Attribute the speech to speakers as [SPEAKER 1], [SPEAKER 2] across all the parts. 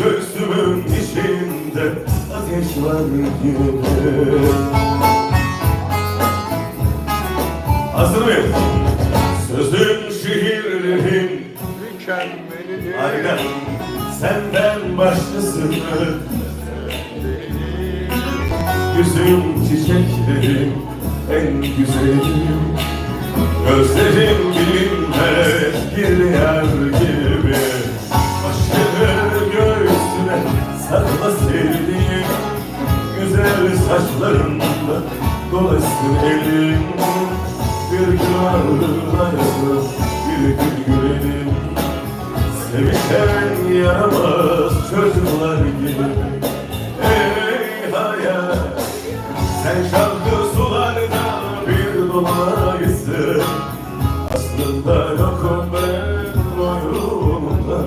[SPEAKER 1] Göğsümün içinde ateş var gibi. Hazır mıyız? Sözün şiirlerin mükemmeli. Harika. Senden başkasını yüzüm çiçeklerim en güzelim. Gözlerim bilinmez bir yer gibi. Başını göğsüne sakla sevdiğim. Güzel saçlarında dolaşsın elim. Bir gün ağırlayalım, bir gün gülelim. Sevişen yaramaz çocuklar gibi. Ey hayat, sen şarkı sularda bir dolaysın. Aslında yokum ben boyumda.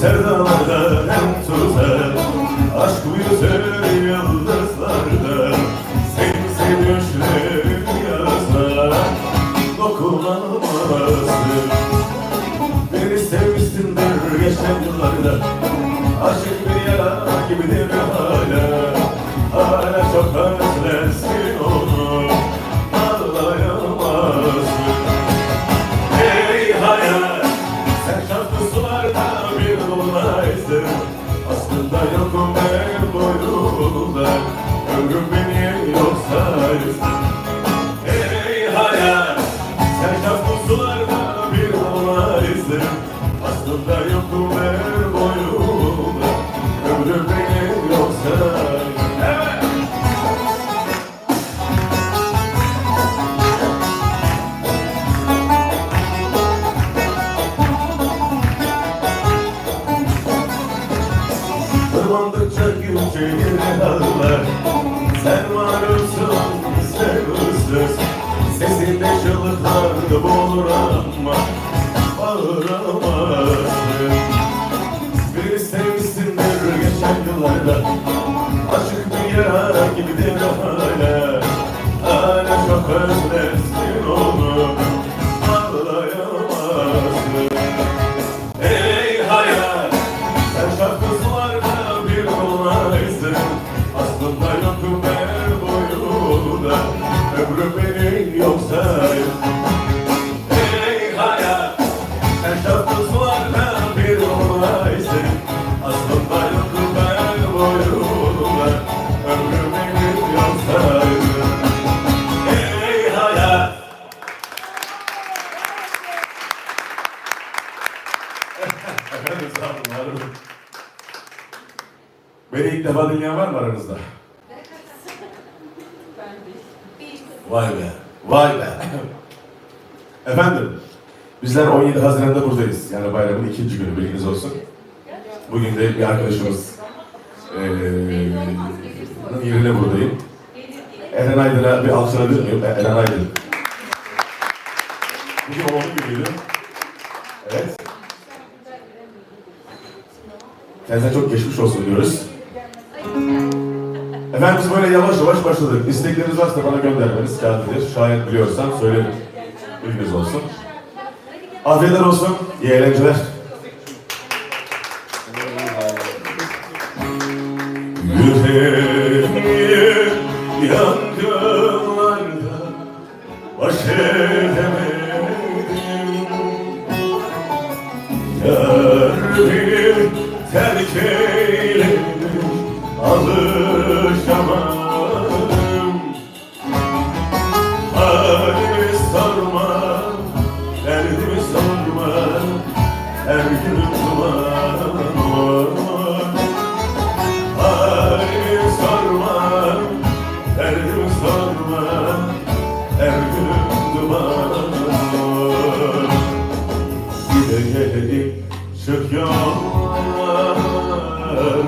[SPEAKER 1] Sevdalarda hem tutar, aşk yüzür yıldızlarda. Seni düşlerim yazar, dokunamazsın. Beni sevmişsindir geçen yıllarda. Aşık bir yara gibidir hala. Hala çok özlersin onu, ağlayamazsın. Ey hayat, sen şarkı sularda bir dolaysın. Aslında yokum ben boynumda. Ömrüm beni yok saysın. Ey hayat, sen şarkı sularda bir dolaysın. Aslında yokum ben boynumda. Ömrüm beni yok saysın. Evet. Tırmandıkça gülceğine dağlar. Sen varırsın sevimsiz. Sesinde çığlıklarda boğulur ama bağıramazsın. Beni sevmişsindir geçen yıllarda. Aşık bir yara gibidir hala. Hala çok özlersin onu, ağlayamazsın. Ey hayat, sen şarkılarda bir dolaysın. Aslında yokum ben boyunda. Ömrüm beni yok sayın. Ey hayat, sen şarkılarda bir dolaysın. Aslında yokum ben boyunda. Ömrüm beni yok sayın. Ey hayat. Efendim sağ olun, var olun. Beni ilk defa dinleyen var mı aranızda? Vay be, vay be. Efendim, bizler 17 Haziran'da buradayız. Yani bayramın 2. günü, bilginiz olsun. Bugün de bir arkadaşımız yerine buradayım. Eren Aydın'a bir alkış alabilir miyim? Eren Aydın. Bugün onun günüydü. Evet. Kendisine çok geçmiş olsun diyoruz. Efendim biz böyle yavaş yavaş başladık. İstekleriniz varsa bana göndermeniz kâfidir. Şayet biliyorsan söylerim. Bilginiz olsun. Afiyetler olsun. İyi eğlenceler. Yüreğim yangınlarda baş edemedim. Yar beni terk eyledim, alışamadım. Halimi sorma, derdimi sorma, her günüm duman. Halimi sorma, derdimi sorma, her günüm duman. Gidelim çık yollar,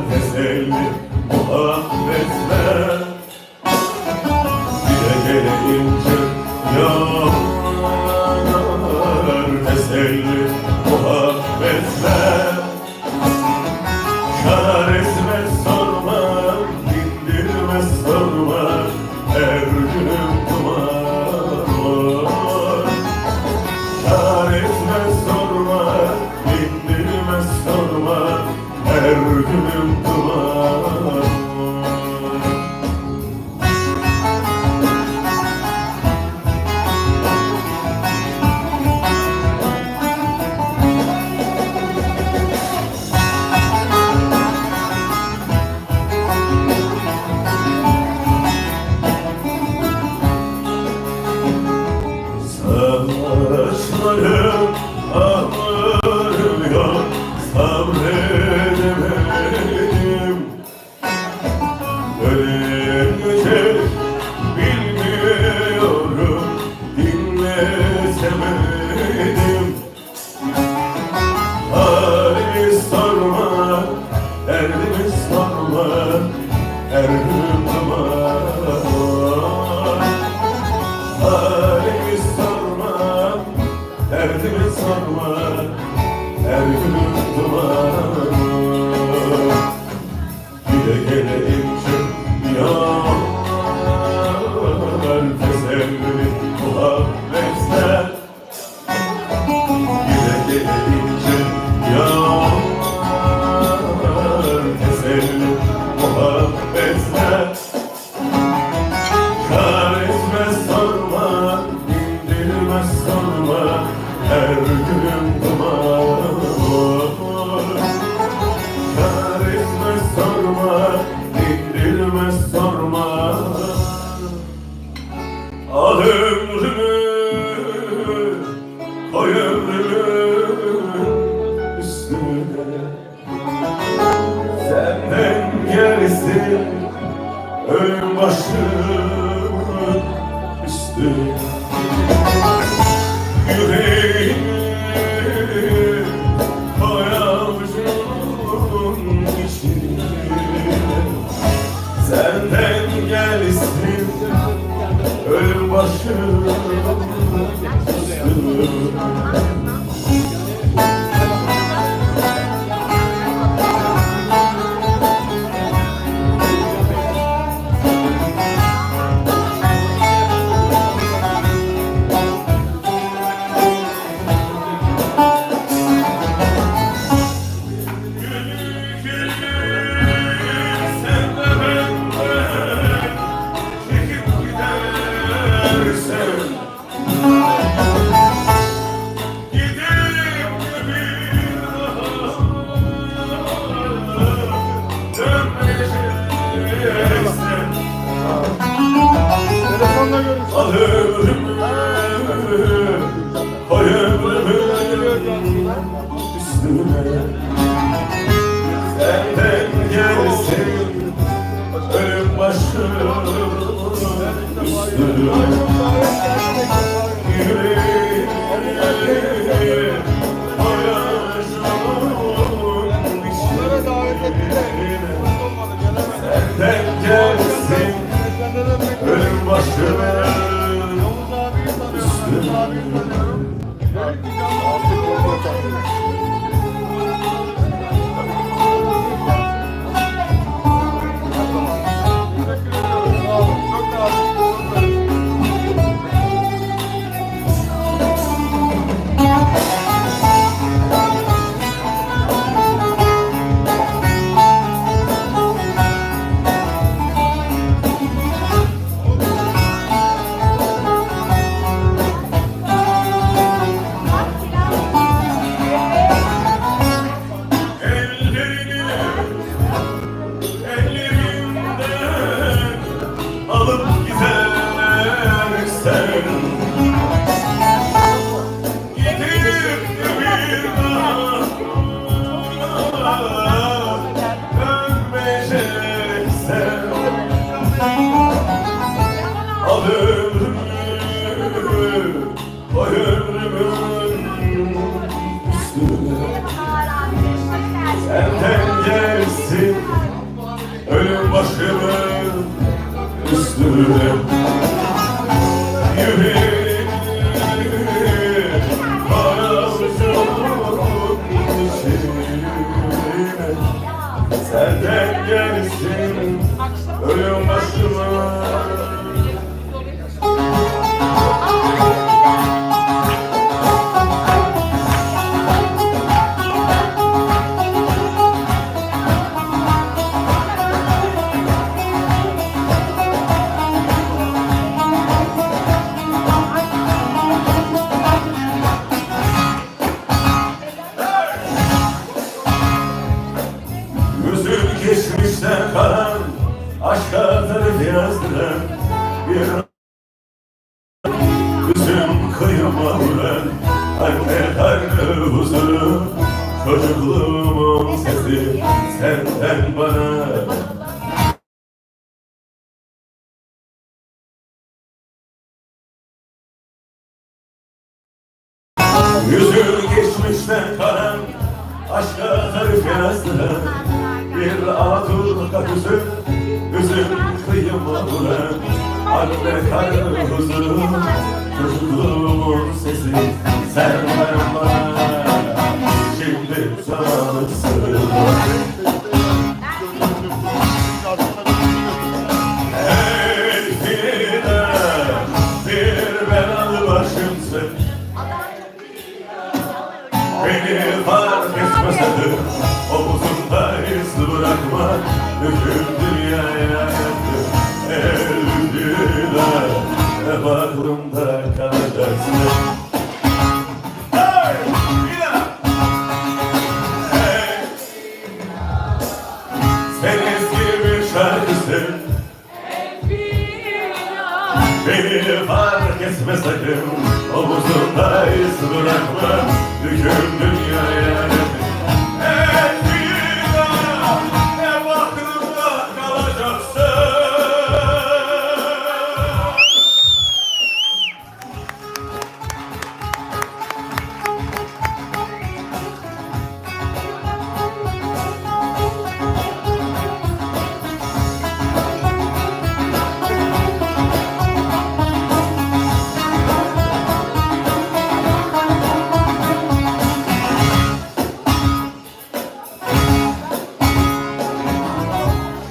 [SPEAKER 1] teselli muhabbetle Dile gelince yanar teselli muhabbetle Kar etmez sorma, dindirmez sorma her günüm duman Kar etmez sorma, dindirmez sorma her günüm duman Saçlarım ağrıyor, sabredemedim Ölecek bilmiyorum, dinletemedim Halimi sorma, derdimi sorma, her günüm duman Halimi sorma, derdimi sorma, her günüm duman Gide gelince yanar teselli muhabbetle Gide gelince yanar teselli muhabbetle Kar etmez sorma, dindirmez sorma her günüm duman Kar etmez sorma, dindirmez sorma Al ömrümü, koy ömrümün üstüne Senden gelsin ölüm başımın üstüne Yüreğimi koy avucumun içine Senden gelsin ölüm başımın üstüne Al ömrümü, koy ömrümün üstüne Senden gelsin ölüm başımın üstüne Yüreğimi koy avucumun içine Senden gelsin ölüm başımın üstüne ölüm başımın üstüne. Yüreğim karavuşum içine. Senden gelsin ölüm başıma. Geçmişten kalan aşka tarif yazdıran bir üzüm kıyıma vuran anne karnı huzuru çocukluğumun sesi senden bana. Yüzü geçmişten kalan aşka tarif yazdıran bir atur kapısı, üzüm kıyıma vuran anne karnı huzuru çocukluğumun sesi sen bana. Şimdi zamanısın. Elfine bir belalı başımsın. Beni fark etmesedir omuzunda iz bırakma. Hüküm dünyaya yaktı elbine. Hep aklımda kalacaksın. Hey! Hey! Sen eski bir şarkısın. Beni fark etme sakın, omuzunda iz bırakma. Hüküm dünyaya yakın. Elbina, hep aklımda kalacaksın.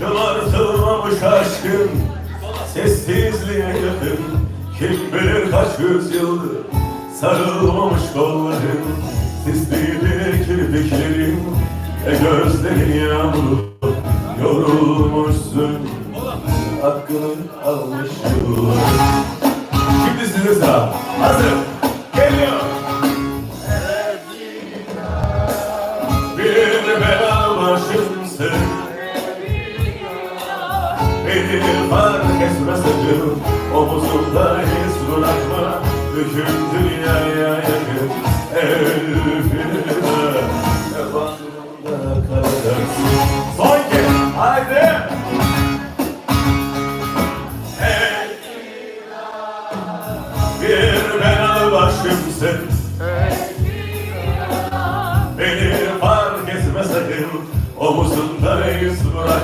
[SPEAKER 1] Yaratılmamış aşkın sessizliğe yakın. Kim bilir kaç yüzyıldır sarılmamış kolların. Sisliydi kirpiklerin, gözlerin yağmuru. Yorulmuşsun, hakkını almış yıllar. Şimdi size sıra. Hazır. Geliyor. Bir bela başımsın. Beni fark etme sakın, omuzumda iz bırakma. Hüküm dünyaya yakın, elbine. Hep aklımda kalacaksın. Son kez, haydi! Hey! Bir bela başımsın. Beni fark etme sakın, omuzumda iz bırakma.